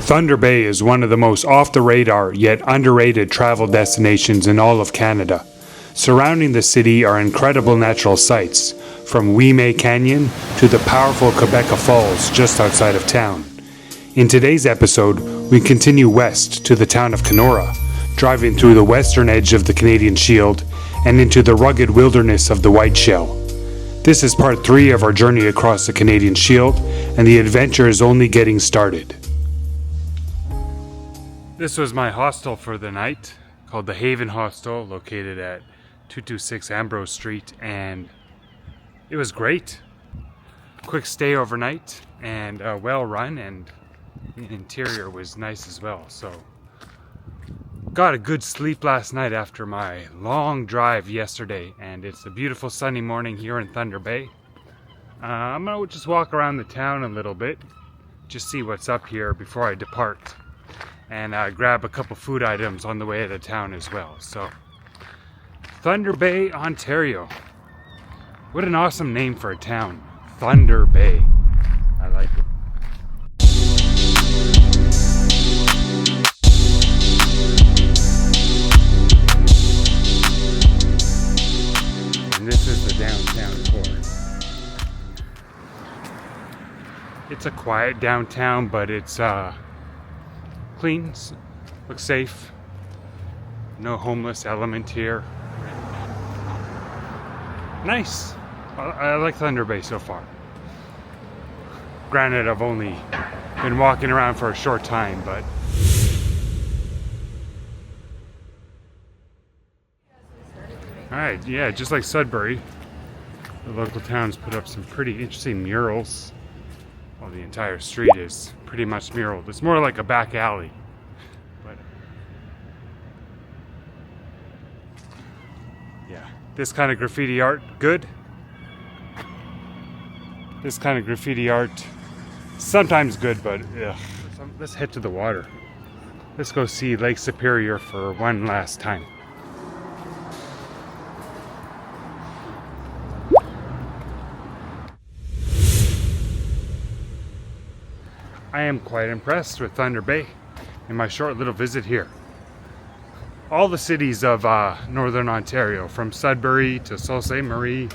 Thunder Bay is one of the most off-the-radar yet underrated travel destinations in all of Canada. Surrounding the city are incredible natural sights, from Wemay Canyon to the powerful Quebec Falls just outside of town. In today's episode, we continue west to the town of Kenora, driving through the western edge of the Canadian Shield and into the rugged wilderness of the White Shell. This is part 3 of our journey across the Canadian Shield, and the adventure is only getting started. This was my hostel for the night, called the Haven Hostel, located at 226 Ambrose Street, and it was great. Quick stay overnight, and well run, and the interior was nice as well. So, got a good sleep last night after my long drive yesterday, and it's a beautiful sunny morning here in Thunder Bay. I'm gonna just walk around the town a little bit, just see what's up here before I depart, and grab a couple food items on the way to town as well. So, Thunder Bay, Ontario. What an awesome name for a town. Thunder Bay. I like it. And this is the downtown core. It's a quiet downtown, but it's clean, looks safe. No homeless element here. Nice. I like Thunder Bay so far. Granted, I've only been walking around for a short time, but alright, yeah, just like Sudbury, the local towns put up some pretty interesting murals. Well, the entire street is pretty much muraled. It's more like a back alley. But yeah, this kind of graffiti art, good. This kind of graffiti art, sometimes good, but ugh. Let's head to the water. Let's go see Lake Superior for one last time. I am quite impressed with Thunder Bay in my short little visit here. All the cities of Northern Ontario, from Sudbury to Sault Ste. Marie,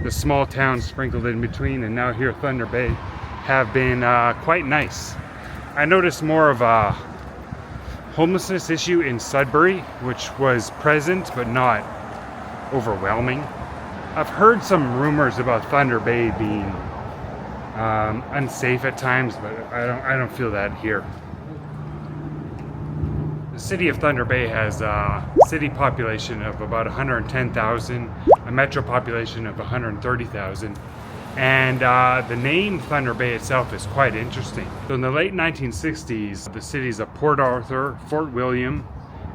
the small towns sprinkled in between, and now here Thunder Bay, have been quite nice. I noticed more of a homelessness issue in Sudbury, which was present but not overwhelming. I've heard some rumors about Thunder Bay being unsafe at times, but I don't feel that here. The city of Thunder Bay has a city population of about 110,000, a metro population of 130,000, and the name Thunder Bay itself is quite interesting. So in the late 1960s, the cities of Port Arthur, Fort William,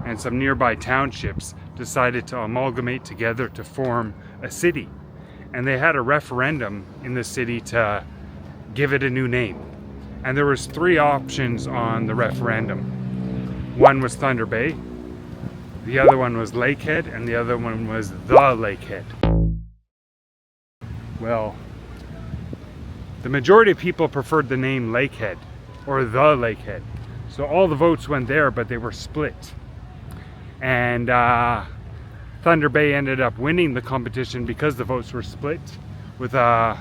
and some nearby townships decided to amalgamate together to form a city, and they had a referendum in the city to give it a new name. And there was 3 options on the referendum. One was Thunder Bay, the other one was Lakehead, and the other one was the Lakehead. Well, the majority of people preferred the name Lakehead, or the Lakehead. So all the votes went there, but they were split. And Thunder Bay ended up winning the competition because the votes were split with a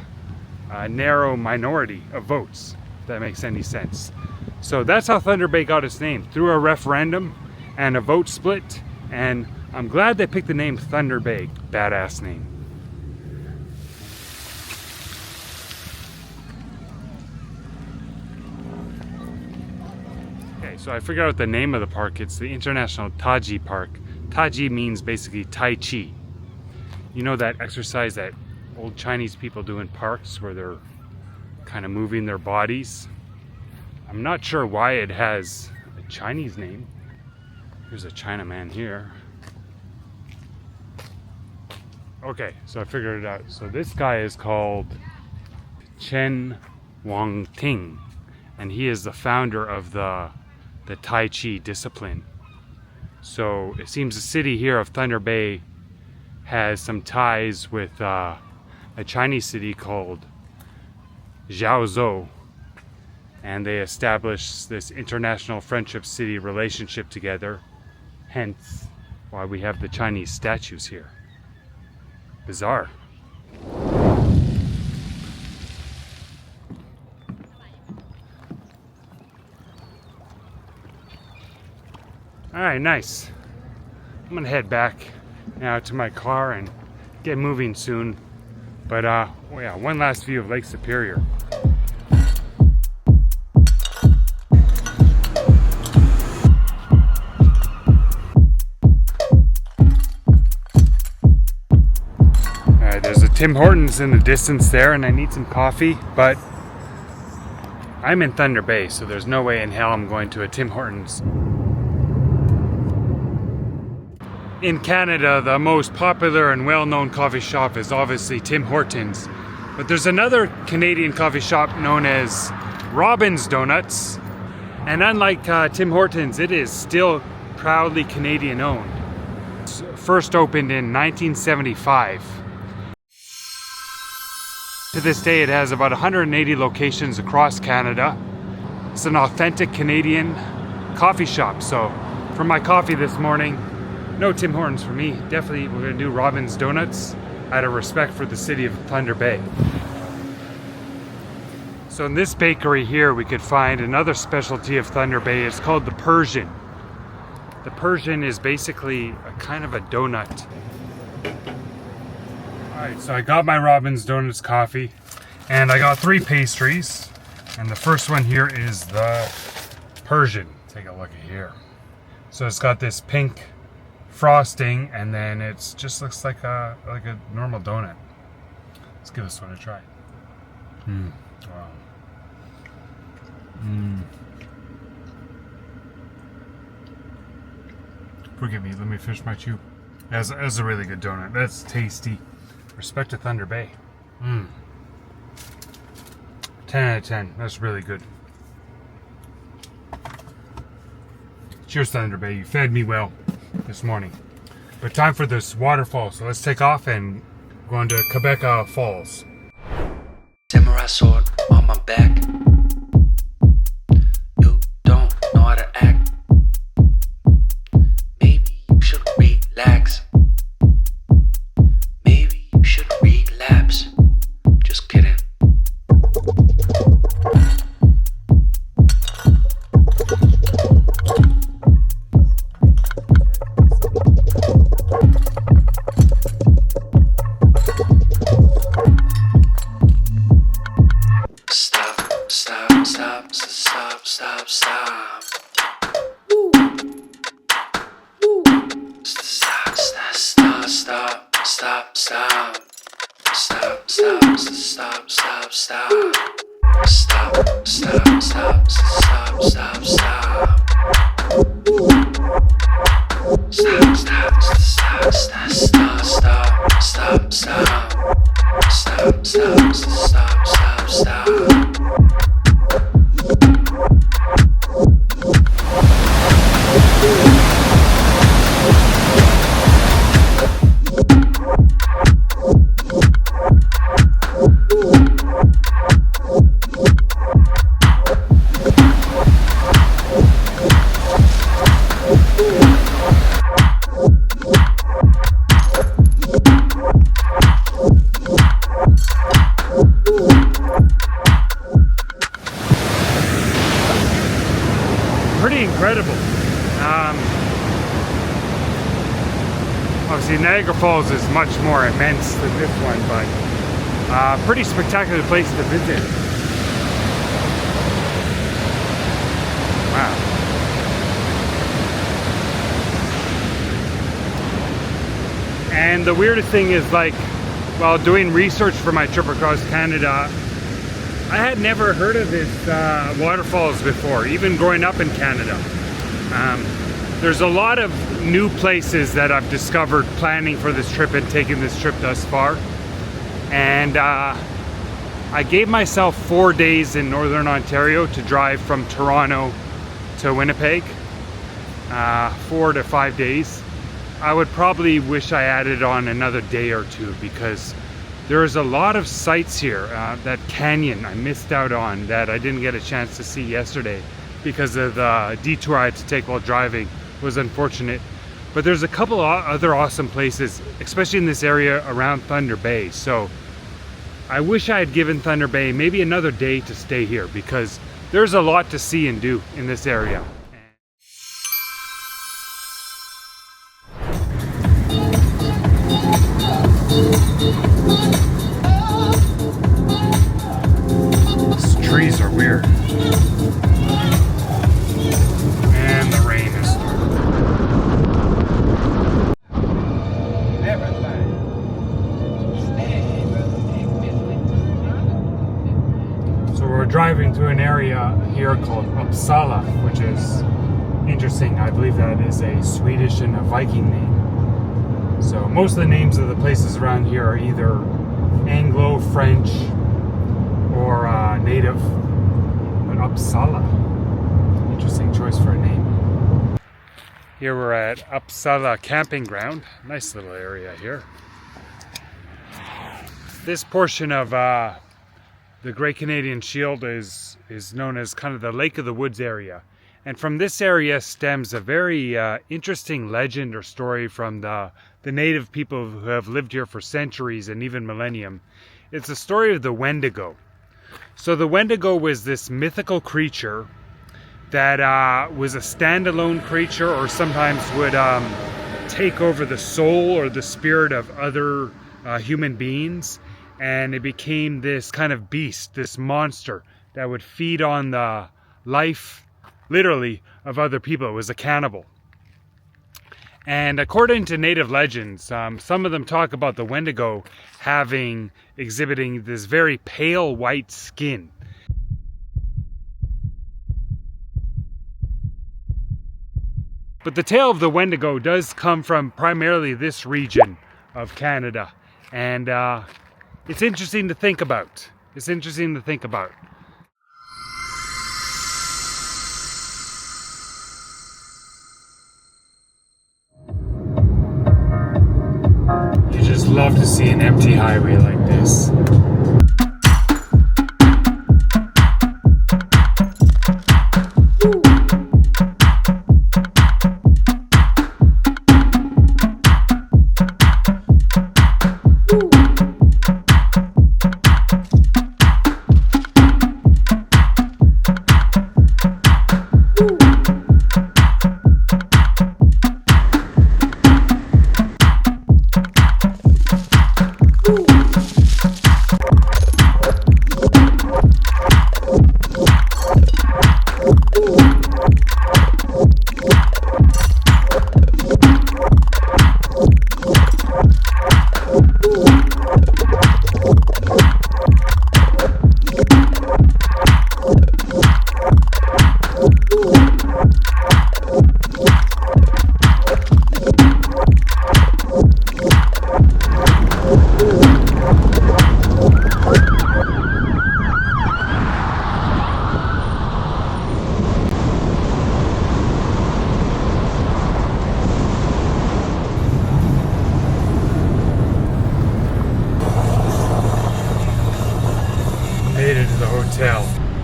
narrow minority of votes, if that makes any sense. So that's how Thunder Bay got its name, through a referendum and a vote split, and I'm glad they picked the name Thunder Bay. Badass name. Okay, so I figured out the name of the park. It's the International Taiji Park. Taiji means basically Tai Chi. You know that exercise that old Chinese people do in parks where they're kind of moving their bodies? I'm not sure why it has a Chinese name. Here's a Chinaman here. Okay, so I figured it out. So this guy is called Chen Wangting, and he is the founder of the Tai Chi discipline. So it seems the city here of Thunder Bay has some ties with a Chinese city called Zhaozhou, and they established this international friendship city relationship together, hence why we have the Chinese statues here. Bizarre. Alright, nice. I'm gonna head back now to my car and get moving soon. But oh yeah, one last view of Lake Superior. There's a Tim Hortons in the distance there, and I need some coffee, but I'm in Thunder Bay, so there's no way in hell I'm going to a Tim Hortons. In Canada, the most popular and well-known coffee shop is obviously Tim Hortons, but there's another Canadian coffee shop known as Robin's Donuts, and unlike Tim Hortons, it is still proudly Canadian owned. It's first opened in 1975. To this day, it has about 180 locations across Canada. It's an authentic Canadian coffee shop. So for my coffee this morning, no Tim Hortons for me. Definitely we're gonna do Robin's Donuts out of respect for the city of Thunder Bay. So in this bakery here, we could find another specialty of Thunder Bay. It's called the Persian. The Persian is basically a kind of a donut. Alright, so I got my Robin's Donuts coffee, and I got 3 pastries, and the first one here is the Persian. Take a look at here. So it's got this pink frosting, and then it just looks like a normal donut. Let's give this one a try. Wow. Forgive me, let me finish my chew. That's a really good donut. That's tasty. Respect to Thunder Bay. 10 out of 10. That's really good. Cheers, Thunder Bay. You fed me well this morning. But time for this waterfall. So let's take off and go on to Quebec Falls. Samurai sword on my back. You don't know how to act. Maybe you should relax. Maybe you should relapse. Just kidding. Stop. Woo. Woo. Stop. Pretty incredible. Obviously Niagara Falls is much more immense than this one, but pretty spectacular place to visit. Wow. And the weirdest thing is, like, while doing research for my trip across Canada, I had never heard of this waterfalls before, even growing up in Canada. There's a lot of new places that I've discovered planning for this trip and taking this trip thus far. And I gave myself 4 days in Northern Ontario to drive from Toronto to Winnipeg. 4 to 5 days. I would probably wish I added on another day or two, because There is a lot of sights here. That canyon I missed out on, that I didn't get a chance to see yesterday because of the detour I had to take while driving, was unfortunate. But there's a couple other awesome places, especially in this area around Thunder Bay. So I wish I had given Thunder Bay maybe another day to stay here, because there's a lot to see and do in this area. These trees are weird. And the rain is starting. So we're driving through an area here called Upsala, which is interesting. I believe that is a Swedish and a Viking name. So most of the names of the places around here are either Anglo, French, or native. But Upsala, interesting choice for a name. Here we're at Upsala Camping Ground. Nice little area here. This portion of the Great Canadian Shield is known as kind of the Lake of the Woods area. And from this area stems a very interesting legend or story from the native people who have lived here for centuries and even millennium. It's the story of the Wendigo. So the Wendigo was this mythical creature that was a standalone creature, or sometimes would take over the soul or the spirit of other human beings. And it became this kind of beast, this monster that would feed on the life, literally, of other people. It was a cannibal. And according to native legends, some of them talk about the Wendigo exhibiting this very pale white skin. But the tale of the Wendigo does come from primarily this region of Canada. And it's interesting to think about. It's interesting to think about. You just love to see an empty highway like this.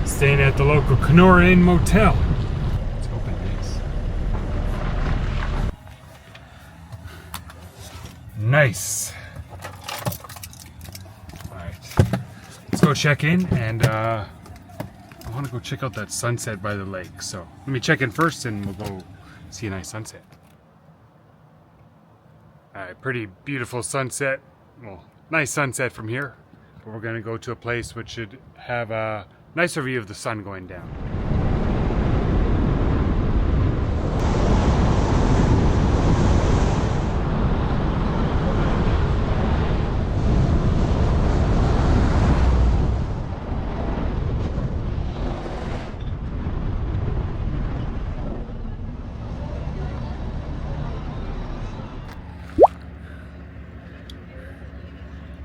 Staying at the local Kenora Inn Motel. Let's open this. Nice. Alright, let's go check in, and I want to go check out that sunset by the lake. So let me check in first and we'll go see a nice sunset. Alright, pretty beautiful sunset. Well, nice sunset from here. But we're going to go to a place which should have a nicer view of the sun going down.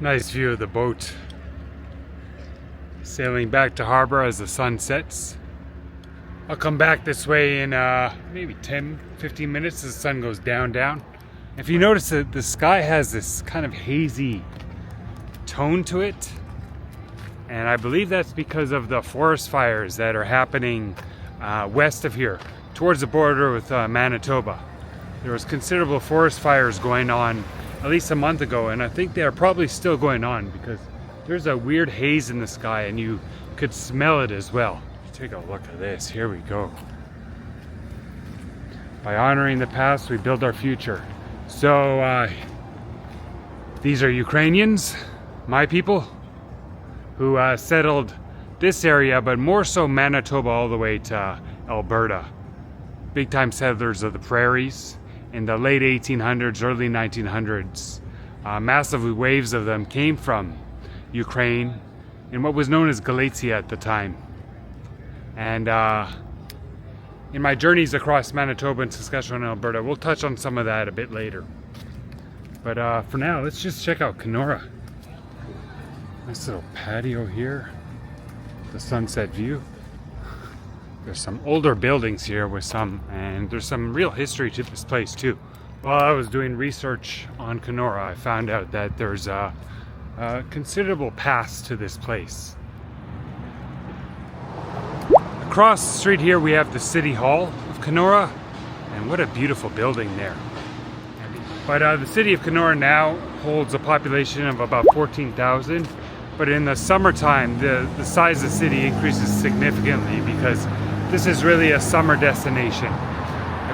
Nice view of the boat sailing back to harbor as the sun sets. I'll come back this way in maybe 10-15 minutes as the sun goes down. If you notice that the sky has this kind of hazy tone to it. And I believe that's because of the forest fires that are happening west of here, towards the border with Manitoba. There was considerable forest fires going on at least a month ago, and I think they are probably still going on because there's a weird haze in the sky and you could smell it as well. Take a look at this. Here we go. By honoring the past, we build our future. So these are Ukrainians, my people, who settled this area, but more so Manitoba all the way to Alberta. Big time settlers of the prairies in the late 1800s, early 1900s. Massive waves of them came from Ukraine in what was known as Galicia at the time. And in my journeys across Manitoba and Saskatchewan and Alberta, we'll touch on some of that a bit later. But for now, let's just check out Kenora. Nice little patio here. The sunset view. There's some older buildings here with some, and there's some real history to this place too. While I was doing research on Kenora, I found out that there's a considerable past to this place. Across the street here we have the City Hall of Kenora, and what a beautiful building there. But the city of Kenora now holds a population of about 14,000. But in the summertime, the size of the city increases significantly because this is really a summer destination.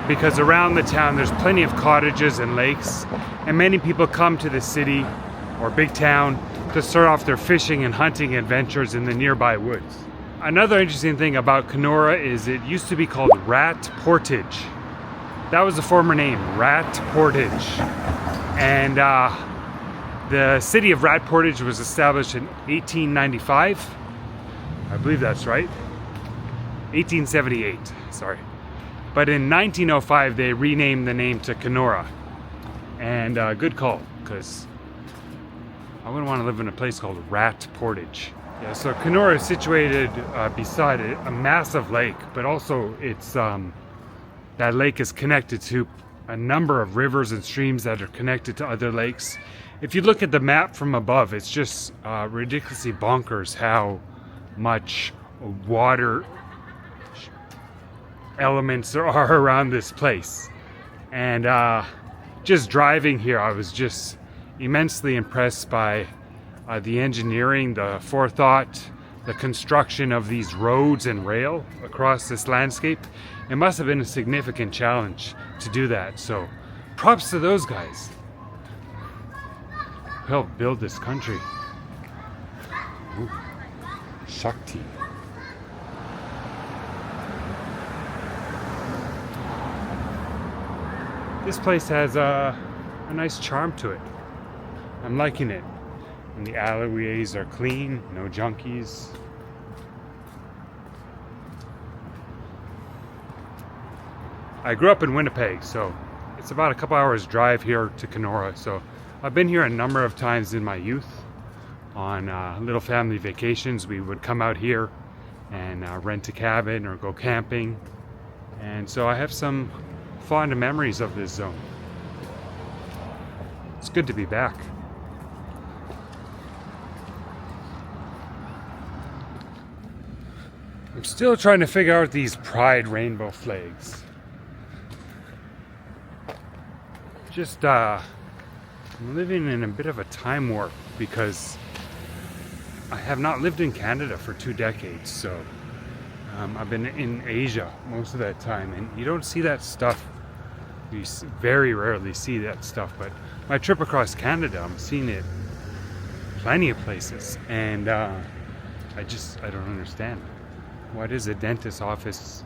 Because around the town, there's plenty of cottages and lakes, and many people come to the city or big town to start off their fishing and hunting adventures in the nearby woods. Another interesting thing about Kenora is it used to be called Rat Portage. That was the former name, Rat Portage. And the city of Rat Portage was established in 1895. I believe that's right. 1878, sorry. But in 1905, they renamed the name to Kenora. And good call, because I wouldn't want to live in a place called Rat Portage. Yeah, so Kenora is situated beside a massive lake, but also it's that lake is connected to a number of rivers and streams that are connected to other lakes. If you look at the map from above, it's just ridiculously bonkers how much water elements there are around this place. And just driving here, I was just immensely impressed by the engineering, the forethought, the construction of these roads and rail across this landscape. It must have been a significant challenge to do that. So props to those guys who helped build this country. Ooh, Shakti. This place has a nice charm to it. I'm liking it. And the alleyways are clean, no junkies. I grew up in Winnipeg, so it's about a couple hours drive here to Kenora. So I've been here a number of times in my youth on little family vacations. We would come out here and rent a cabin or go camping. And so I have some fond memories of this zone. It's good to be back. I'm still trying to figure out these pride rainbow flags. Just I'm living in a bit of a time warp because I have not lived in Canada for 2 decades, so I've been in Asia most of that time, and you don't see that stuff. You very rarely see that stuff, but my trip across Canada, I'm seeing it plenty of places, and I don't understand. Why does a dentist's office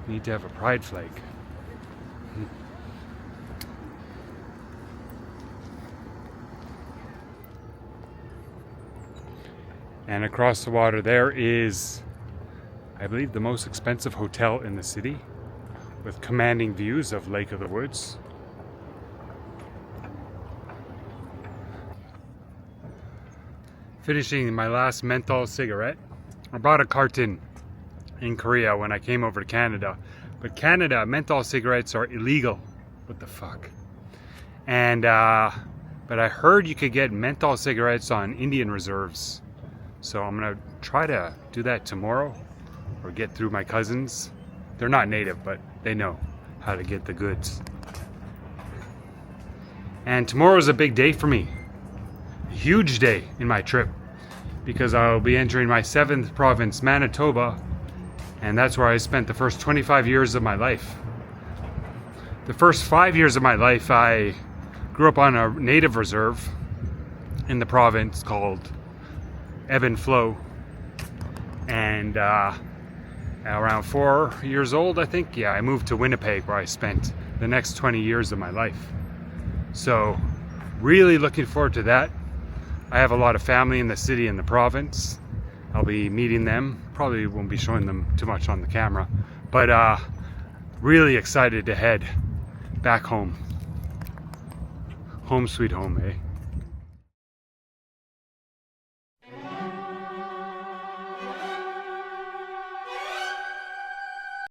need to have a pride flag? And across the water there is, I believe, the most expensive hotel in the city, with commanding views of Lake of the Woods. Finishing my last menthol cigarette. I bought a carton in Korea when I came over to Canada, but Canada, menthol cigarettes are illegal. What the fuck? And but but I heard you could get menthol cigarettes on Indian reserves. So I'm gonna try to do that tomorrow, or get through my cousins. They're not native, but they know how to get the goods. And tomorrow is a big day for me. A huge day in my trip, because I'll be entering my 7th province, Manitoba, and that's where I spent the first 25 years of my life. The first 5 years of my life, I grew up on a native reserve in the province called Ebb and Flow, and around 4 years old, I think, yeah, I moved to Winnipeg, where I spent the next 20 years of my life. So really looking forward to that. I have a lot of family in the city and the province. I'll be meeting them. Probably won't be showing them too much on the camera, but really excited to head back home. Home sweet home, eh?